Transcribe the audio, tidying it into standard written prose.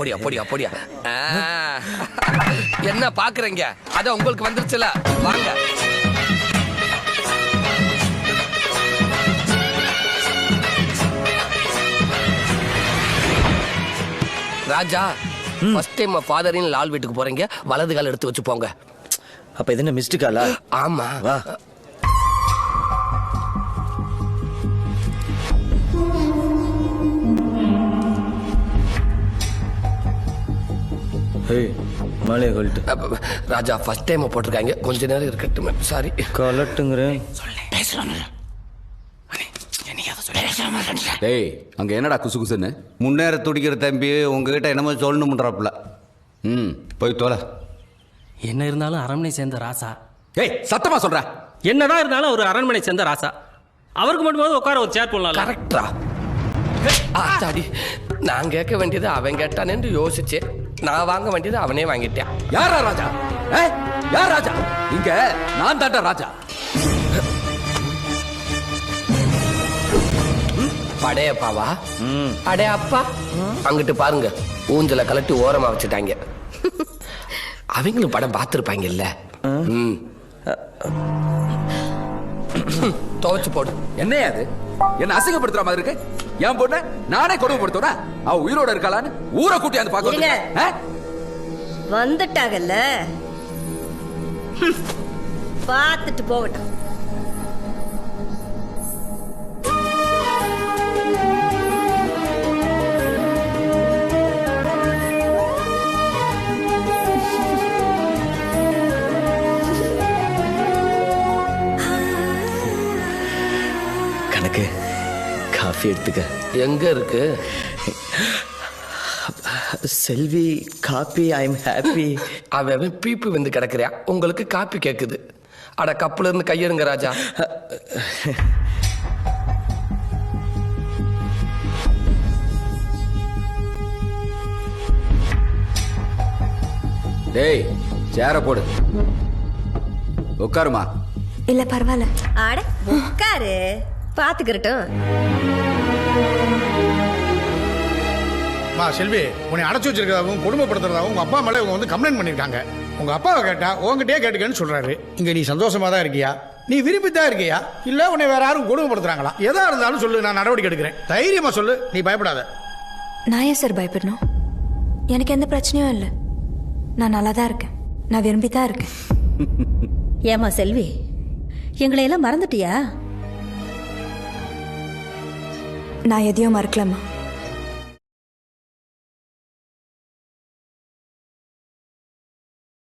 அப்படியா அப்படியா அப்படியா. என்ன பாக்குறீங்க? அதான் உங்களுக்கு வந்துருச்சுல, வாங்க. ராஜா, ஃபர்ஸ்ட் டைம் ஃபாதரின் லால் வீட்டுக்கு போறீங்க, வலது கால் எடுத்து வச்சு போங்க. அப்ப இது என்ன மிஸ்டு காலா? ஆமா வா. மாலையை கழட்டு. ராஜா, ஃபர்ஸ்ட் டைம் போட்டிருக்காங்க, கொஞ்ச நேரம் இருக்கட்டும். சாரி. கலட்டுங்கிறேன். டேய், அங்க என்னடா குசு குசுன்னு முன்னேற துடிக்கிற தம்பி உங்ககிட்ட என்னமோ சொல்லணும்ன்றாப்புல. போய் தோல. என்ன இருந்தாலும் அரண்மனை சேர்ந்த ராசா. ஏய், சத்தமா சொல்ற. என்னதான் இருந்தாலும் ஒரு அரண்மனை சேர்ந்த ராசா. அவருக்கு மட்டும் உட்கார ஒரு சேர் போடலாம். கரெக்டா? ஆத்தாடி, நான் கேட்க வேண்டியது அவன் கேட்டானேன்னு யோசிச்சேன். நான் வாங்க வேண்டியது அவனே வாங்கிட்டேன். யாரா ராஜா? யார் ராஜா? இங்க நான் தாண்டா ராஜா. படையப்பாவா? அடையப்பா, அங்கிட்டு பாருங்க, ஊஞ்சல கலட்டி ஓரமா வச்சுட்டாங்க. அவங்களும் படம் பார்த்துருப்பாங்கல்ல. துவச்சு போடு. என்னையா அது? என்ன அசிங்கப்படுத்துற மாதிரி இருக்கு? என் பொண்ணு நானே கொடுமைப்படுத்துறேன். அவ உயிரோட இருக்காளான்னு ஊரை கூட்டியாந்து பாக்க வந்துட்டாங்கல்ல, பார்த்துட்டு போகட்டும். கணக்கு காஃபி எடுத்துக்க. எங்க இருக்கு? செல்வி காப்பி. I am happy. அவன் பீப்பு வந்து கிடக்குறியா, உங்களுக்கு காப்பி கேக்குது. அட, கப்புல இருந்து கையெடுங்க ராஜா. டேய், சேர போடு. உட்காருமா. இல்ல பரவாயில்ல. ஆட உட்காரு, பாத்துக்கிறட்டும். செல்வி, உன்னை அடைச்சி வச்சிருக்கிறதாவும் கொடுமைப்படுத்துறதாவும் உங்க அப்பா மேல இவங்க வந்து கம்ப்ளைண்ட் பண்ணிருக்காங்க. உங்க அப்பாவை கேட்டா உங்ககிட்டயே கேட்டுக்கன்னு சொல்றாரு. இங்க நீ சந்தோஷமா தான் இருக்கியா? நீ விரும்பித்தான் இருக்கியா? இல்ல உன்னை வேற யாரும் கொடுமைப்படுத்துறாங்களா? எதா இருந்தாலும் சொல்லு, நான் நடவடிக்கை எடுக்கிறேன். தைரியமா சொல்லு, நீ பயப்படாத. நான் ஏன் சார் பயப்படணும்? எனக்கு எந்த பிரச்சனையும் இல்லை. நான் நல்லா தான் இருக்கேன். நான் விரும்பித்தான் இருக்கேன். ஏமா செல்வி, எங்களை எல்லாம் மறந்துட்டியா? நான் எதையும் மறக்கலம்மா.